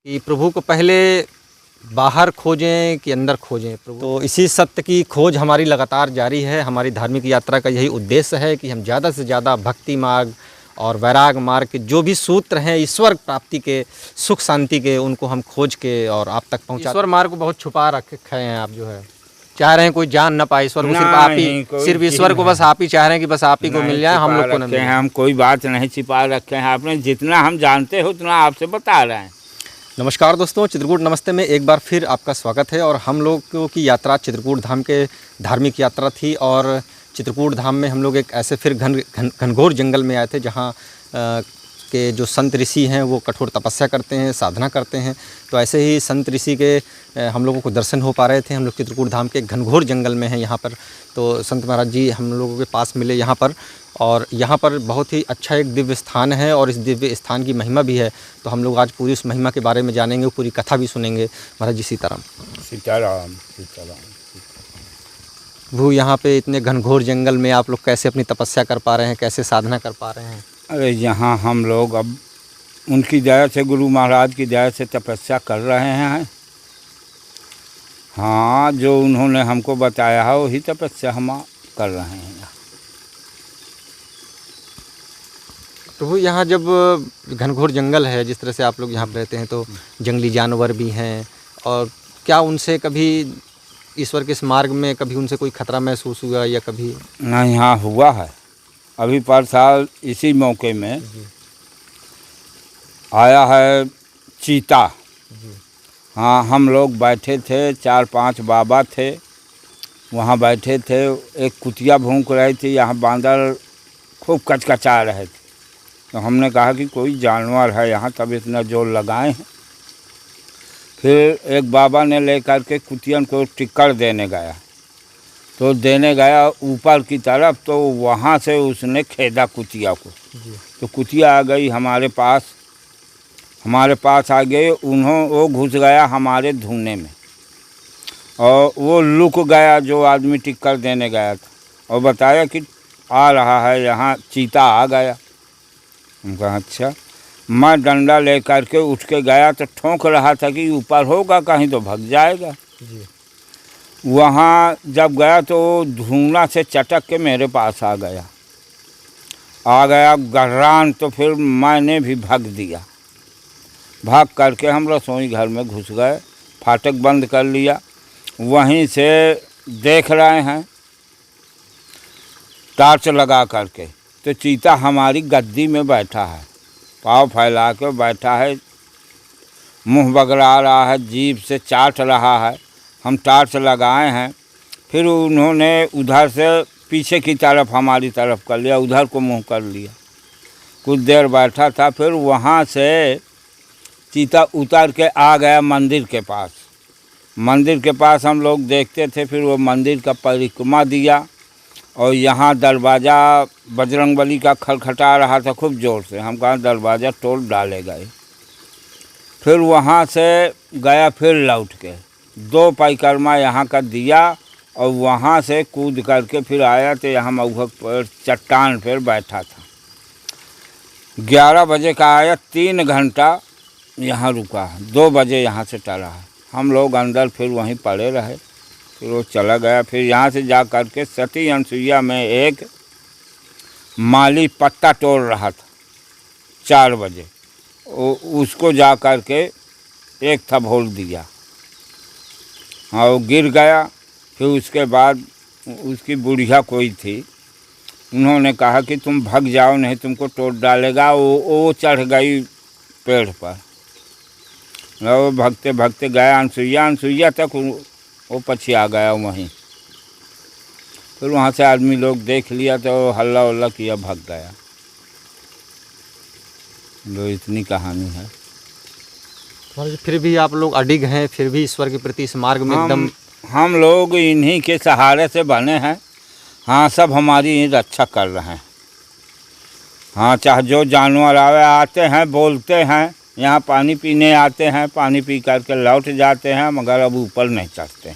कि प्रभु को पहले बाहर खोजें कि अंदर खोजें प्रभु। तो इसी सत्य की खोज हमारी लगातार जारी है। हमारी धार्मिक यात्रा का यही उद्देश्य है कि हम ज़्यादा से ज़्यादा भक्ति मार्ग और वैराग मार्ग के जो भी सूत्र हैं ईश्वर प्राप्ति के, सुख शांति के, उनको हम खोज के और आप तक पहुँचा। ईश्वर मार्ग को बहुत छुपा रखे हैं आप, जो है चाह रहे हैं कोई जान ना पाए ईश्वर को, सिर्फ आप ही, सिर्फ ईश्वर को बस आप ही चाह रहे हैं कि बस आप ही को मिल जाए, हम लोग को न मिले। हम कोई बात नहीं छिपा रखे हैं, आपने जितना हम जानते हो उतना आपसे बता रहे हैं। नमस्कार दोस्तों, चित्रकूट नमस्ते में एक बार फिर आपका स्वागत है। और हम लोगों की यात्रा चित्रकूट धाम के धार्मिक यात्रा थी और चित्रकूट धाम में हम लोग एक ऐसे फिर घनघोर जंगल में आए थे जहाँ के जो संत ऋषि हैं वो कठोर तपस्या करते हैं, साधना करते हैं। तो ऐसे ही संत ऋषि के हम लोगों को दर्शन हो पा रहे थे। हम लोग चित्रकूट धाम के घनघोर जंगल में हैं यहाँ पर। तो संत महाराज जी हम लोगों के पास मिले यहाँ पर, और यहाँ पर बहुत ही अच्छा एक दिव्य स्थान है और इस दिव्य स्थान की महिमा भी है। तो हम लोग आज पूरी उस महिमा के बारे में जानेंगे, पूरी कथा भी सुनेंगे। महाराज जी सीताराम। सीताराम सीताराम। वो यहाँ पे इतने घनघोर जंगल में आप लोग कैसे अपनी तपस्या कर पा रहे हैं, कैसे साधना कर पा रहे हैं? अरे यहाँ हम लोग अब उनकी दया से, गुरु महाराज की दया से तपस्या कर रहे हैं। हाँ, जो उन्होंने हमको बताया है वही तपस्या हम कर रहे हैं। तो वो यहाँ जब घनघोर जंगल है, जिस तरह से आप लोग यहाँ पे रहते हैं, तो जंगली जानवर भी हैं, और क्या उनसे कभी ईश्वर के इस मार्ग में कभी उनसे कोई खतरा महसूस हुआ या कभी? नहीं, हाँ हुआ है। अभी पर साल इसी मौके में आया है चीता। हाँ, हम लोग बैठे थे, 4-5 बाबा थे वहाँ बैठे थे। एक कुतिया भौंक रही थी, यहाँ बांदर खूब कचकचा रहे थे। तो हमने कहा कि कोई जानवर है यहाँ, तब इतना जोर लगाए हैं। फिर एक बाबा ने लेकर के कुतियन को टिक्कर देने गया, तो देने गया ऊपर की तरफ, तो वहाँ से उसने खेदा कुतिया को। तो कुतिया आ गई हमारे पास आ गए। वो घुस गया हमारे धुने में और वो लुक गया जो आदमी टिक्कर देने गया था, और बताया कि आ रहा है यहाँ, चीता आ गया। हम कहा अच्छा। मैं डंडा लेकर के उठ के गया तो ठोंक रहा था कि ऊपर होगा कहीं तो भाग जाएगा जी। वहाँ जब गया तो धुआं से चटक के मेरे पास आ गया गर्रान। तो फिर मैंने भी भाग दिया। भाग करके हम रसोई घर में घुस गए, फाटक बंद कर लिया। वहीं से देख रहे हैं टार्च लगा करके, तो चीता हमारी गद्दी में बैठा है, पाँव फैला के बैठा है, मुंह बगड़ा रहा है, जीभ से चाट रहा है। हम टार्च लगाए हैं। फिर उन्होंने उधर से पीछे की तरफ हमारी तरफ कर लिया, उधर को मुंह कर लिया। कुछ देर बैठा था, फिर वहाँ से चीता उतर के आ गया मंदिर के पास। मंदिर के पास हम लोग देखते थे। फिर वो मंदिर का परिक्रमा दिया, और यहाँ दरवाज़ा बजरंगबली का खटखटा रहा था खूब ज़ोर से। हम कहा दरवाज़ा तोड़ डाले गए। फिर वहाँ से गया, फिर लौट के 2 परिक्रमा यहाँ का दिया, और वहाँ से कूद करके फिर आया तो यहाँ मऊहक पर चट्टान पर बैठा था। 11 बजे का आया, 3 घंटा यहाँ रुका, 2 बजे यहाँ से टला। हम लोग अंदर फिर वहीं पड़े रहे। फिर वो चला गया। फिर यहाँ से जा कर के सती अनसुईया में एक माली पत्ता तोड़ रहा था 4 बजे, उसको जा कर के एक थबोल दिया। हाँ, वो गिर गया। फिर उसके बाद उसकी बुढ़िया कोई थी, उन्होंने कहा कि तुम भाग जाओ नहीं तुमको तोड़ डालेगा। वो चढ़ गई पेड़ पर। वो भागते भागते गया अनसुईया तक, वो पछी आ गया वहीं। फिर वहाँ से आदमी लोग देख लिया तो हल्ला उल्ला किया, भाग गया। तो इतनी कहानी है। फिर भी आप लोग अडिग हैं, फिर भी ईश्वर के प्रति इस मार्ग में एकदम। हम लोग इन्हीं के सहारे से बने हैं। हाँ, सब हमारी रक्षा कर रहे हैं। हाँ, चाहे जो जानवर आते हैं, बोलते हैं, यहाँ पानी पीने आते हैं, पानी पी करके लौट जाते हैं, मगर अब ऊपर नहीं चढ़ते।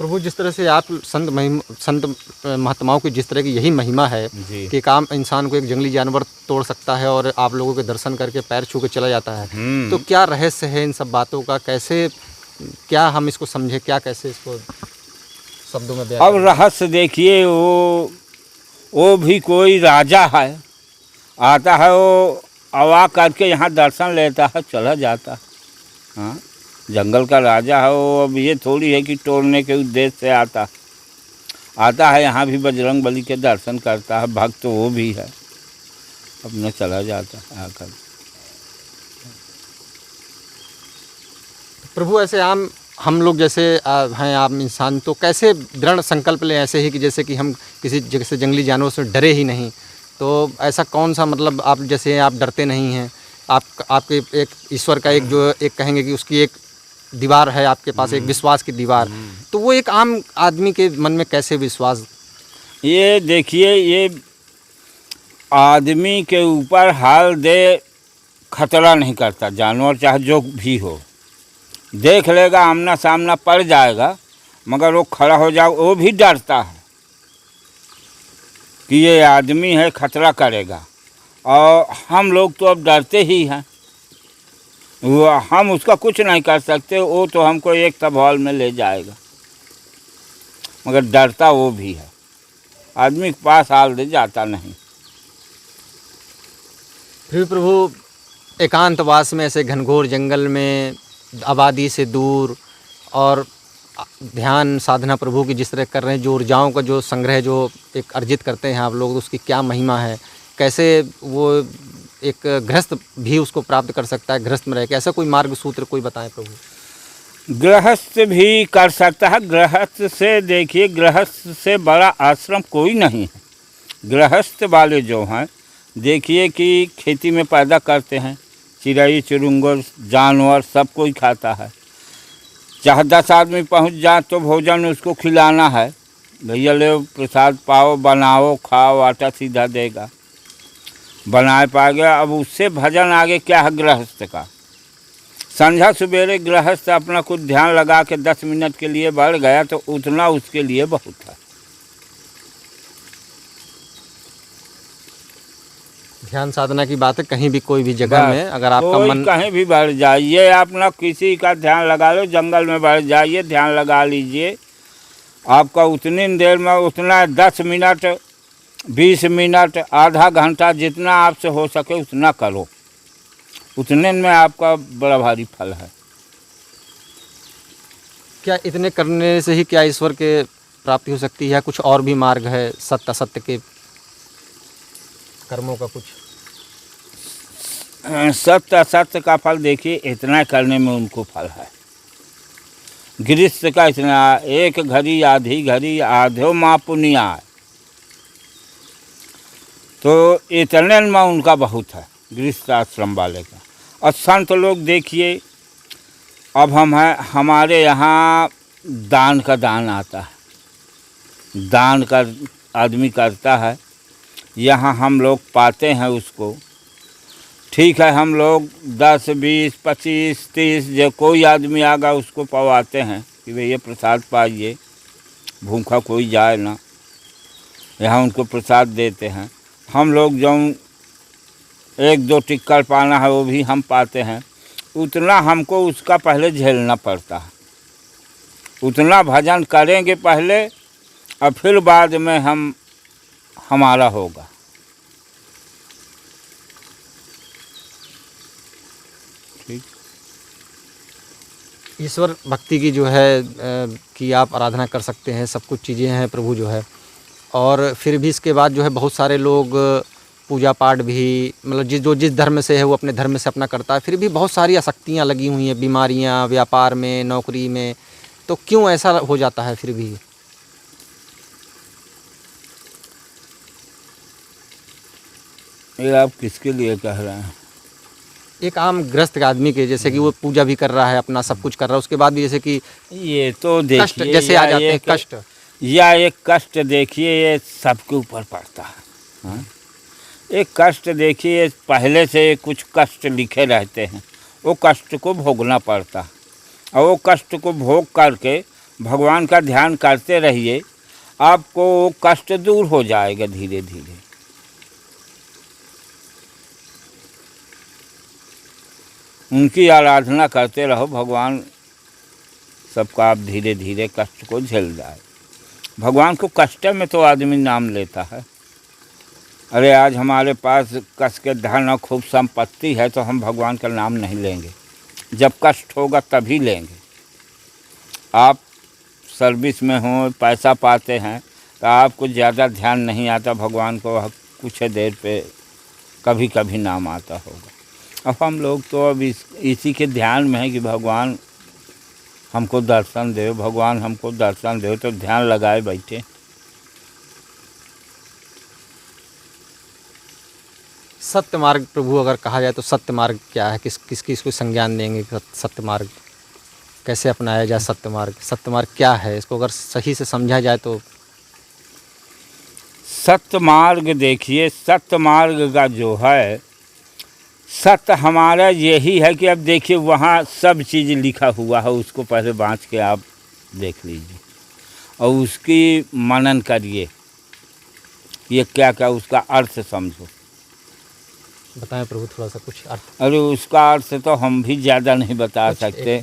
प्रभु जिस तरह से आप संत महात्माओं की जिस तरह की यही महिमा है जी। कि एक आम इंसान को एक जंगली जानवर तोड़ सकता है और आप लोगों के दर्शन करके पैर छू के चला जाता है, तो क्या रहस्य है इन सब बातों का? कैसे, क्या हम इसको समझे, क्या कैसे इसको शब्दों में बयां अब करें? रहस्य देखिए, वो भी कोई राजा है, आता है वो आवा करके यहाँ दर्शन लेता है, चला जाता है। हाँ, जंगल का राजा है वो। अब ये थोड़ी है कि तोड़ने के उद्देश्य से आता है यहाँ भी बजरंग बली के दर्शन करता है, भक्त वो भी है, अपना चला जाता है आकर। प्रभु ऐसे आम हम लोग जैसे हैं आम इंसान, तो कैसे दृढ़ संकल्प लें ऐसे ही कि जैसे कि हम किसी जैसे जंगली जानवरों से डरे ही नहीं? तो ऐसा कौन सा, मतलब आप जैसे आप डरते नहीं हैं, आपके एक ईश्वर का एक जो एक कहेंगे कि उसकी एक दीवार है आपके पास, एक विश्वास की दीवार, तो वो एक आम आदमी के मन में कैसे विश्वास? ये देखिए, ये आदमी के ऊपर हाल दे खतरा नहीं करता, जानवर चाहे जो भी हो, देख लेगा आमना सामना पड़ जाएगा, मगर वो खड़ा हो जाए, वो भी डरता है कि ये आदमी है, खतरा करेगा। और हम लोग तो अब डरते ही हैं, वो हम उसका कुछ नहीं कर सकते, वो तो हमको एक तबौल में ले जाएगा, मगर डरता वो भी है, आदमी के पास हाल दे जाता नहीं। फिर प्रभु एकांतवास में ऐसे घनघोर जंगल में आबादी से दूर और ध्यान साधना प्रभु की जिस तरह कर रहे हैं, जो ऊर्जाओं का जो संग्रह जो एक अर्जित करते हैं आप लोग, उसकी क्या महिमा है? कैसे वो एक गृहस्थ भी उसको प्राप्त कर सकता है, गृहस्थ में रह के? ऐसा कोई मार्ग सूत्र कोई बताएं प्रभु। गृहस्थ भी कर सकता है। गृहस्थ से देखिए, गृहस्थ से बड़ा आश्रम कोई नहीं है। गृहस्थ वाले जो हैं, देखिए कि खेती में पैदा करते हैं, चिड़ै चुरुंगर जानवर सब कोई खाता है। चाहे 10 आदमी पहुंच जाए तो भोजन उसको खिलाना है, भैया ले प्रसाद पाओ, बनाओ, खाओ, आटा सीधा देगा, बनाए पाएगा। अब उससे भजन आगे क्या है गृहस्थ का? संध्या सवेरे गृहस्थ अपना कुछ ध्यान लगा के 10 मिनट के लिए बढ़ गया तो उतना उसके लिए बहुत है। ध्यान साधना की बात है, कहीं भी कोई भी जगह में अगर आपका मन कहीं भी बढ़ जाइए, अपना किसी का ध्यान लगा लो, जंगल में बढ़ जाइए, ध्यान लगा लीजिए, आपका उतनी देर में उतना 10 मिनट 20 मिनट आधा घंटा जितना आपसे हो सके उतना करो, उतने में आपका बड़ा भारी फल है। क्या इतने करने से ही क्या ईश्वर के प्राप्ति हो सकती है? कुछ और भी मार्ग है सत्य असत्य के कर्मों का? कुछ सत्य असत्य का फल देखिए, इतना करने में उनको फल है। गृहस्थ का इतना, एक घड़ी आधी घड़ी आधो माँ पुनिया, तो इतने में उनका बहुत है गृहस्थ आश्रम वाले का। और संत लोग देखिए, अब हम हैं, हमारे यहाँ दान का दान आता है, दान का आदमी करता है, यहाँ हम लोग पाते हैं उसको। ठीक है, हम लोग 10 20 25 30 जो कोई आदमी आगा उसको पवाते हैं कि भैया प्रसाद पाइए, भूखा कोई जाए ना, यहाँ उनको प्रसाद देते हैं। हम लोग जो 1-2 टिक्कर पाना है वो भी हम पाते हैं, उतना हमको उसका पहले झेलना पड़ता है, उतना भजन करेंगे पहले और फिर बाद में हमारा होगा। ठीक, ईश्वर भक्ति की जो है कि आप आराधना कर सकते हैं, सब कुछ चीज़ें हैं प्रभु जो है, और फिर भी इसके बाद जो है बहुत सारे लोग पूजा पाठ भी, मतलब जिस धर्म से है वो अपने धर्म से अपना करता है, फिर भी बहुत सारी आसक्तियाँ लगी हुई हैं, बीमारियाँ, व्यापार में, नौकरी में, तो क्यों ऐसा हो जाता है फिर भी? ये आप किसके लिए कह रहे हैं? एक आम गृहस्थ आदमी के, जैसे कि वो पूजा भी कर रहा है, अपना सब कुछ कर रहा है, उसके बाद भी जैसे कि ये तो देखिए, कष्ट जैसे आ जाते हैं, कष्ट या एक कष्ट देखिए, ये सबके ऊपर पड़ता है। हाँ? एक कष्ट देखिए, पहले से कुछ कष्ट लिखे रहते हैं, वो कष्ट को भोगना पड़ता है, और वो कष्ट को भोग करके भगवान का ध्यान करते रहिए, आपको कष्ट दूर हो जाएगा धीरे धीरे। उनकी आराधना करते रहो, भगवान सबका आप धीरे धीरे कष्ट को झेल जाए। भगवान को कष्ट में तो आदमी नाम लेता है। अरे आज हमारे पास कस के धन और खूब संपत्ति है तो हम भगवान का नाम नहीं लेंगे, जब कष्ट होगा तभी लेंगे। आप सर्विस में हो, पैसा पाते हैं तो आपको ज़्यादा ध्यान नहीं आता भगवान को, कुछ देर पे कभी कभी नाम आता होगा। अब हम लोग तो अब इसी के ध्यान में है कि भगवान हमको दर्शन दे, भगवान हमको दर्शन दे, तो ध्यान लगाए बैठे। सत्य मार्ग प्रभु अगर कहा जाए तो सत्य मार्ग क्या है, किसकी इसको संज्ञान देंगे? सत्य मार्ग कैसे अपनाया जाए? सत्य मार्ग क्या है, इसको अगर सही से समझा जाए तो? सत्य मार्ग देखिए, सत्य मार्ग का जो है, सत्य हमारा यही है कि अब देखिए वहाँ सब चीज़ लिखा हुआ है, उसको पहले बाँच के आप देख लीजिए और उसकी मनन करिए, ये क्या क्या उसका अर्थ समझो। बताएं प्रभु थोड़ा सा कुछ अर्थ। अरे उसका अर्थ तो हम भी ज़्यादा नहीं बता सकते।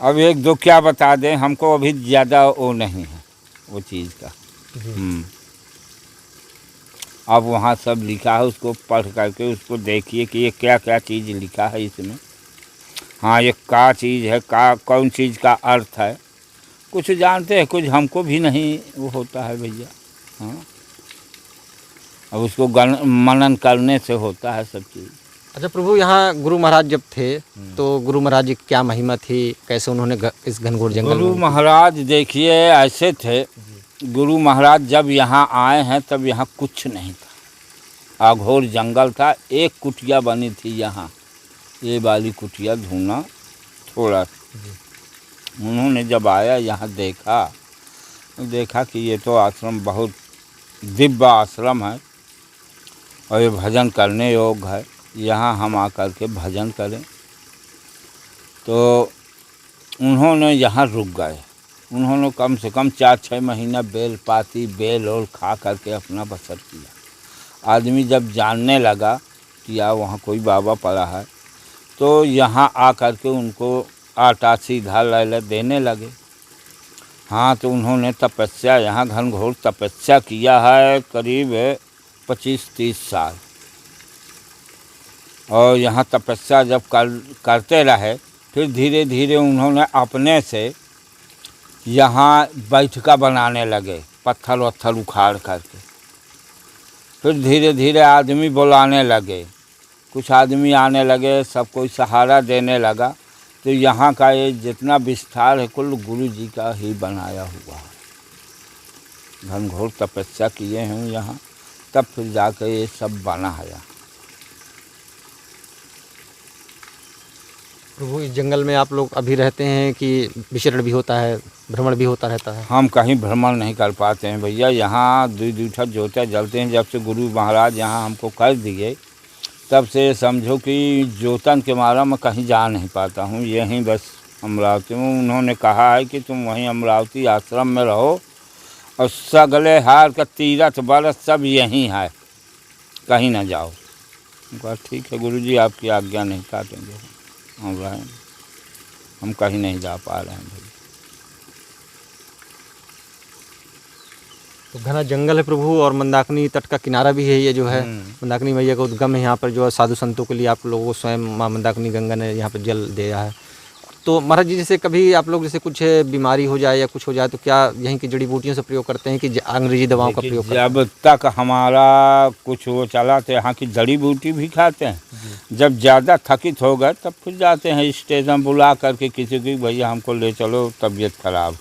अब एक दो क्या बता दें, हमको अभी ज़्यादा वो नहीं है वो चीज़ का। अब वहाँ सब लिखा है, उसको पढ़ करके उसको देखिए कि ये क्या क्या चीज़ लिखा है इसमें। हाँ, ये क्या चीज़ है, का कौन चीज़ का अर्थ है, कुछ जानते हैं, कुछ हमको भी नहीं वो होता है भैया। हाँ, अब उसको मनन करने से होता है सब चीज़। अच्छा प्रभु, यहाँ गुरु महाराज जब थे तो गुरु महाराज की क्या महिमा थी, कैसे उन्होंने इस घनघोर जंगल गुरु में? महाराज देखिए ऐसे थे, गुरु महाराज जब यहाँ आए हैं तब यहाँ कुछ नहीं था, अघोर जंगल था। एक कुटिया बनी थी यहाँ, ये वाली कुटिया, धुना थोड़ा। उन्होंने जब आया यहाँ देखा कि ये तो आश्रम बहुत दिव्य आश्रम है और ये भजन करने योग्य है, यहाँ हम आकर के भजन करें। तो उन्होंने यहाँ रुक गए। उन्होंने कम से कम 4-6 महीना बेल और खा करके अपना बसर किया। आदमी जब जानने लगा कि वहाँ कोई बाबा पड़ा है तो यहाँ आकर के उनको आटा सीधा लैला देने लगे। हाँ, तो उन्होंने तपस्या, यहाँ घनघोर तपस्या किया है करीब 25-30 साल। और यहाँ तपस्या जब करते रहे, फिर धीरे धीरे उन्होंने अपने से यहाँ बैठका बनाने लगे, पत्थर वत्थर उखाड़ करके। फिर धीरे धीरे आदमी बुलाने लगे, कुछ आदमी आने लगे, सब कोई सहारा देने लगा। तो यहाँ का ये जितना विस्तार है कुल गुरु जी का ही बनाया हुआ है। घनघोर तपस्या किए हैं यहाँ, तब फिर जाकर ये सब बना है। प्रभु इस जंगल में आप लोग अभी रहते हैं कि विचरण भी होता है, भ्रमण भी होता रहता है? हम कहीं भ्रमण नहीं कर पाते हैं भैया। यहाँ 2-2 ज्योतियाँ जलते हैं। जब से गुरु महाराज यहाँ हमको कर दिए तब से समझो कि ज्योतन के मारा मैं कहीं जा नहीं पाता हूँ, यहीं बस अमरावती में। उन्होंने कहा है कि तुम वहीं अमरावती आश्रम में रहो और सगले हार का तीरथ बरस सब यहीं है, कहीं ना जाओ। कहा ठीक है गुरुजी, आपकी आज्ञा नहीं काटेंगे, हम रहें, हम कहीं नहीं जा पा रहे हैं भाई। तो घना जंगल है प्रभु, और मंदाकिनी तट का किनारा भी है ये जो है। मंदाकिनी मैया का उद्गम है यहाँ पर, जो है साधु संतों के लिए आप लोगों को स्वयं माँ मंदाकिनी गंगा ने यहाँ पर जल दिया है। तो महाराज जी, जैसे कभी आप लोग जैसे कुछ बीमारी हो जाए या कुछ हो जाए तो क्या यहीं की जड़ी बूटियों से प्रयोग करते हैं कि अंग्रेजी दवाओं का प्रयोग करते हैं? जब तक हमारा कुछ वो चला तो यहाँ की जड़ी बूटी भी खाते हैं। जब ज़्यादा थकित हो गए तब फिर जाते हैं स्टेशन बुला करके किसी की, भैया हमको ले चलो तबीयत खराब।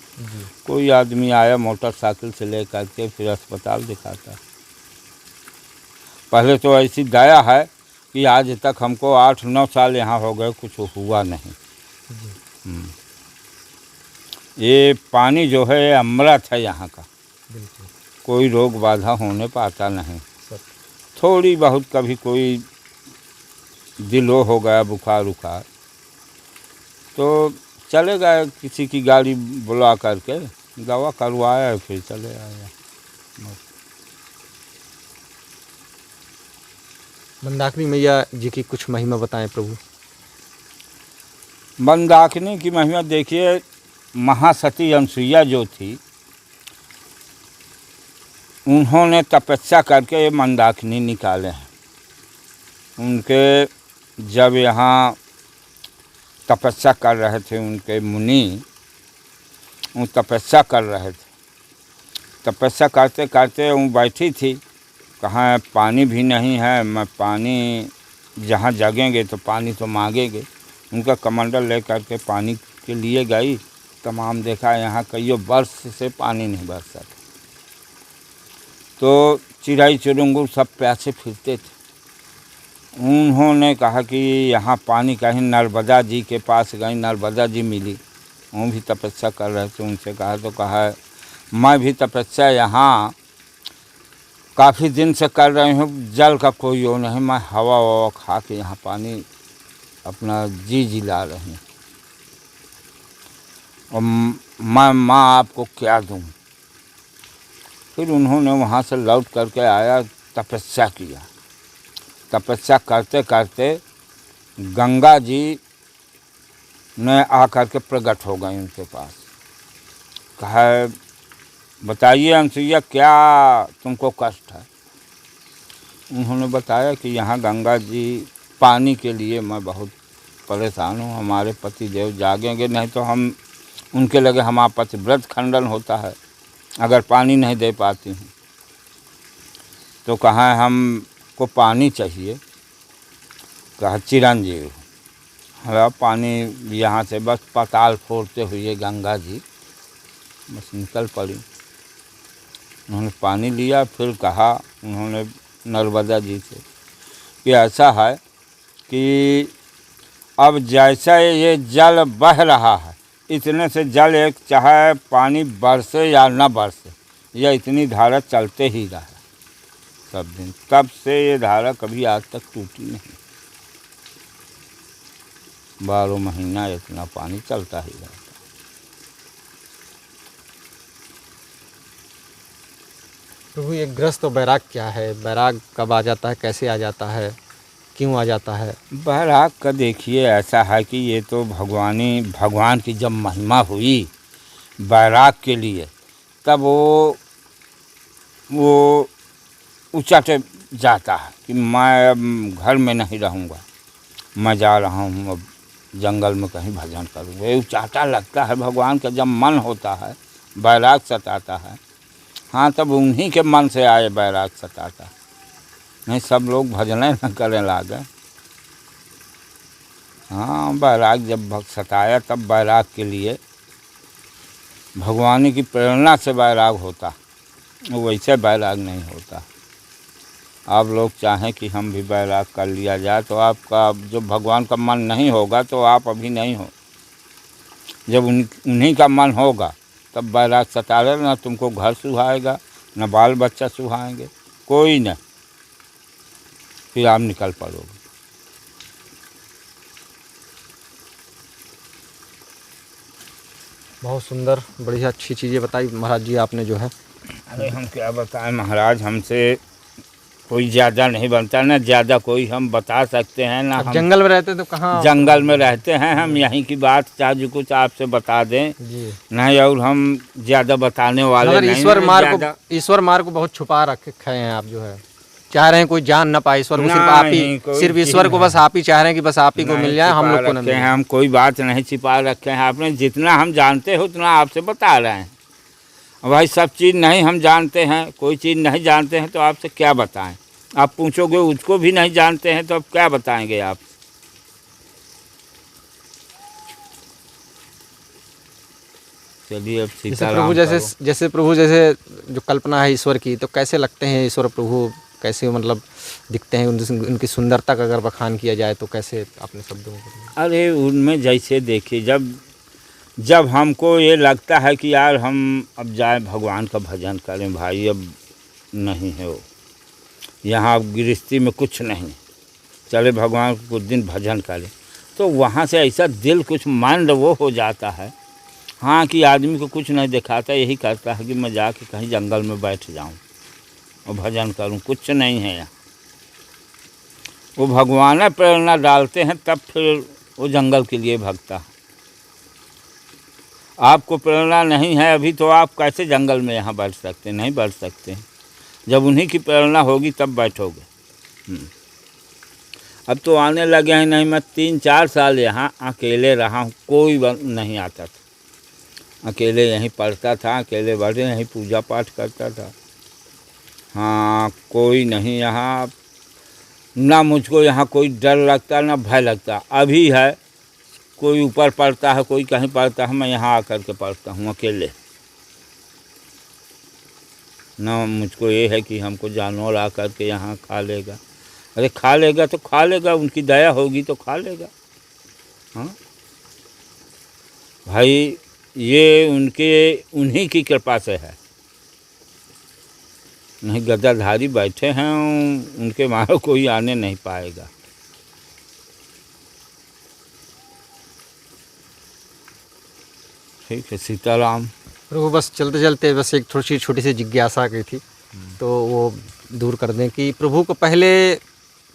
कोई आदमी आया मोटरसाइकिल से ले करके फिर अस्पताल दिखाता। पहले तो ऐसी दया है कि आज तक हमको 8-9 साल यहाँ हो गए, कुछ हुआ नहीं। ये पानी जो है अमृत है यहाँ का, कोई रोग बाधा होने पाता नहीं। थोड़ी बहुत कभी कोई दिलो हो गया बुखार उखार तो चले गए किसी की गाड़ी बुला करके, दवा करवाया, फिर चले आए। मंदाकिनी मैया जी की कुछ महिमा बताएं प्रभु। मंदाकिनी की महिमा देखिए, महासती अनसुईया जो थी, उन्होंने तपस्या करके ये मंदाकिनी निकाले हैं। उनके जब यहाँ तपस्या कर रहे थे उनके मुनि, वो तपस्या कर रहे थे, तपस्या करते करते वो बैठी थी, कहाँ पानी भी नहीं है, मैं पानी जहाँ जगेंगे तो पानी तो मांगेंगे। उनका कमंडल ले करके पानी के लिए गई, तमाम देखा यहाँ कईयों वर्ष से पानी नहीं बरसा था। तो चिड़ै चुरुंगू सब प्यासे फिरते थे। उन्होंने कहा कि यहाँ पानी कहीं नर्मदा जी के पास गई, नर्मदा जी मिली, वो भी तपस्या कर रहे थे। उनसे कहा तो कहा मैं भी तपस्या यहाँ काफ़ी दिन से कर रही हूँ, जल का कोई वो नहीं, मैं हवा ववा खा के यहाँ पानी अपना जी जिला रही हूँ, और मैं माँ आपको क्या दूँ। फिर उन्होंने वहाँ से लौट करके आया, तपस्या किया। तपस्या करते करते गंगा जी ने आकर के प्रकट हो गई उनके पास। कहा बताइए अनसुईया, क्या तुमको कष्ट है। उन्होंने बताया कि यहाँ गंगा जी पानी के लिए मैं बहुत परेशान हूँ, हमारे पति देव जागेंगे नहीं तो हम उनके लगे हमारा पतिव्रत खंडन होता है अगर पानी नहीं दे पाती हूँ। तो कहा हमको पानी चाहिए। कहा चिरंजीव, हमारा पानी यहाँ से बस पाताल फोड़ते हुए गंगा जी बस निकल पड़ी। उन्होंने पानी लिया, फिर कहा उन्होंने नर्मदा जी से कि ऐसा है कि अब जैसा ये जल बह रहा है, इतने से जल एक चाहे पानी बरसे या न बरसे, यह इतनी धारा चलते ही रहा सब दिन। तब से ये धारा कभी आज तक टूटी नहीं, 12 महीना इतना पानी चलता ही रहता। प्रभु ये ग्रस्त और बैराग क्या है? बैराग कब आ जाता है, कैसे आ जाता है, क्यों आ जाता है? बैराग का देखिए ऐसा है कि ये तो भगवान की जब महिमा हुई बैराग के लिए, तब वो उचट जाता है कि मैं अब घर में नहीं रहूँगा, मैं जा रहा हूँ अब जंगल में कहीं भजन करूँगा। ये उचाटा लगता है भगवान का जब मन होता है, बैराग सताता है। हाँ, तब उन्हीं के मन से आए बैराग सताता, नहीं सब लोग भजन न करने लागे। हाँ, बैराग जब सताया तब बैराग के लिए भगवान की प्रेरणा से बैराग होता, वैसे बैराग नहीं होता। आप लोग चाहें कि हम भी बैराग कर लिया जाए तो आपका जो भगवान का मन नहीं होगा तो आप अभी नहीं हो। जब उन्हीं का मन होगा तब बैराग सताए, ना तुमको घर सुहाएगा न बाल बच्चा सुहाएंगे, कोई न, फिर आप निकल पड़ोगे। बहुत सुंदर, बढ़िया अच्छी चीज़ें बताई महाराज जी आपने जो है। अरे हम क्या बताएं महाराज, हमसे कोई ज़्यादा नहीं बनता, ना ज़्यादा कोई हम बता सकते हैं ना। अब हम जंगल में रहते तो कहाँ? जंगल में रहते हैं हम, यहीं की बात चाहे कुछ आपसे बता दें जी। नहीं, और हम ज़्यादा बताने वाले मगर नहीं। ईश्वर मार्ग को बहुत छुपा रखे हैं आप जो है, चाह रहे हैं कोई जान ना पाए ईश्वर को, सिर्फ आप ही, सिर्फ ईश्वर को बस आप ही चाह रहे हैं कि बस आप ही को मिल जाए, हम लोग को न मिले। हम कोई बात नहीं छिपा रखे हैं, आपने जितना हम जानते हो उतना आपसे बता रहे हैं। भाई सब चीज़ नहीं हम जानते हैं, कोई चीज़ नहीं जानते हैं तो आपसे क्या बताएं। आप पूछोगे उसको भी नहीं जानते हैं तो अब क्या बताएंगे आप। चलिए अब प्रभु जैसे प्रभु जैसे जो कल्पना है ईश्वर की, तो कैसे लगते हैं ईश्वर प्रभु, कैसे मतलब दिखते हैं, उनकी सुंदरता का अगर बखान किया जाए तो कैसे अपने शब्दों में? अरे उनमें जैसे देखिए, जब हमको ये लगता है कि यार हम अब जाए भगवान का भजन करें, भाई अब नहीं है वो, यहाँ अब गृहस्थी में कुछ नहीं, चले भगवान को कुछ दिन भजन करें, तो वहाँ से ऐसा दिल कुछ मंद वो हो जाता है, हाँ, कि आदमी को कुछ नहीं दिखाता, यही करता है कि मैं जाके कहीं जंगल में बैठ जाऊँ और भजन करूँ। कुछ नहीं है यहाँ, वो भगवान प्रेरणा डालते हैं तब फिर वो जंगल के लिए भगता है। आपको प्रेरणा नहीं है अभी तो आप कैसे जंगल में यहाँ बैठ सकते? नहीं बैठ सकते। जब उन्हीं की प्रेरणा होगी तब बैठोगे। अब तो आने लगे हैं नहीं। मैं 3-4 साल यहाँ अकेले रहा हूँ, कोई नहीं आता था। अकेले यहीं पढ़ता था, अकेले बैठे यहीं पूजा पाठ करता था। हाँ, कोई नहीं यहाँ, ना मुझको यहाँ कोई डर लगता ना भय लगता। अभी है, कोई ऊपर पढ़ता है, कोई कहीं पढ़ता है, मैं यहाँ आकर के पढ़ता हूँ अकेले। ना मुझको ये है कि हमको जानवर आकर के यहाँ खा लेगा। अरे खा लेगा तो खा लेगा, उनकी दया होगी तो खा लेगा। हाँ भाई, ये उन्हीं की कृपा से है। नहीं, गद्दाधारी बैठे हैं, उनके मारो कोई आने नहीं पाएगा। ठीक है, सीताराम। प्रभु, बस चलते चलते बस एक थोड़ी सी छोटी सी जिज्ञासा की थी, तो वो दूर कर दें कि प्रभु को पहले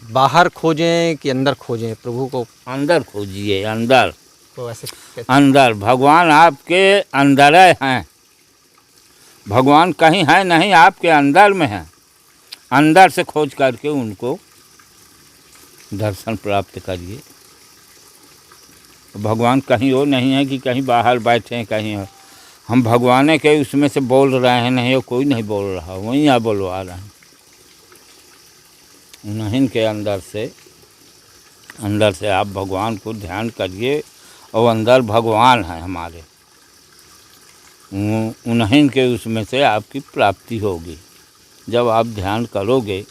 बाहर खोजें कि अंदर खोजें? प्रभु को अंदर खोजिए, अंदर। तो ऐसे कैसे? अंदर भगवान आपके अंदर हैं। भगवान कहीं है नहीं, आपके अंदर में है। अंदर से खोज करके उनको दर्शन प्राप्त करिए। भगवान कहीं वो नहीं है कि कहीं बाहर बैठे हैं कहीं और। हम भगवान के उसमें से बोल रहे हैं, नहीं, कोई नहीं बोल रहा, वहीं आप बोलवा रहे हैं। उन्हीं के अंदर से आप भगवान को ध्यान करिए, और अंदर भगवान है हमारे। उन्हीं के उसमें से आपकी प्राप्ति होगी। जब आप ध्यान करोगे,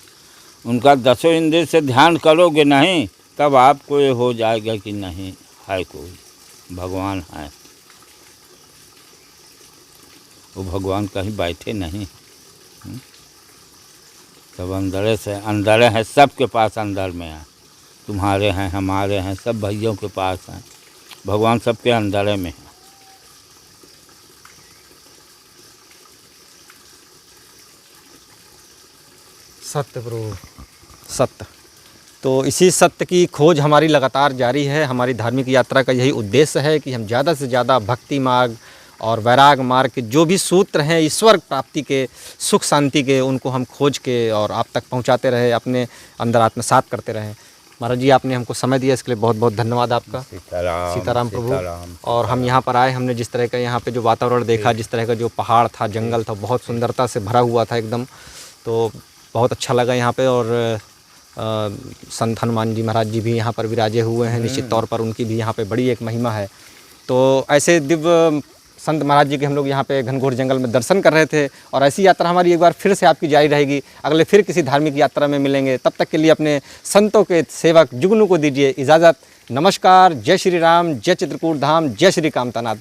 उनका 10 इंद्रिय से ध्यान करोगे नहीं, तब आपको ये हो जाएगा कि नहीं है, कोई भगवान है। वो भगवान कहीं बैठे नहीं। सब अंदर है, सबके पास अंदर में है। तुम्हारे हैं, हमारे हैं, सब भाइयों के पास हैं। भगवान सबके अंदर में है। सत्य प्रभु, सत्य। तो इसी सत्य की खोज हमारी लगातार जारी है। हमारी धार्मिक यात्रा का यही उद्देश्य है कि हम ज़्यादा से ज़्यादा भक्ति मार्ग और वैराग मार्ग के जो भी सूत्र हैं ईश्वर प्राप्ति के, सुख शांति के, उनको हम खोज के और आप तक पहुंचाते रहे, अपने अंदर आत्मसात करते रहें। महाराज जी, आपने हमको समय दिया, इसके लिए बहुत बहुत धन्यवाद आपका। सीताराम प्रभु। और हम यहाँ पर आए, हमने जिस तरह का यहाँ पे जो वातावरण देखा, जिस तरह का जो पहाड़ था, जंगल था, बहुत सुंदरता से भरा हुआ था एकदम। तो बहुत अच्छा लगा यहाँ पे। और संत हनुमान जी महाराज जी भी यहाँ पर विराजे हुए हैं। निश्चित तौर पर उनकी भी यहाँ पे बड़ी एक महिमा है। तो ऐसे दिव्य संत महाराज जी के हम लोग यहाँ पे घनघोर जंगल में दर्शन कर रहे थे। और ऐसी यात्रा हमारी एक बार फिर से आपकी जारी रहेगी। अगले फिर किसी धार्मिक यात्रा में मिलेंगे। तब तक के लिए अपने संतों के सेवक जुगनू को दीजिए इजाज़त। नमस्कार। जय श्री राम, जय चित्रकूट धाम, जय श्री कामतानाथ।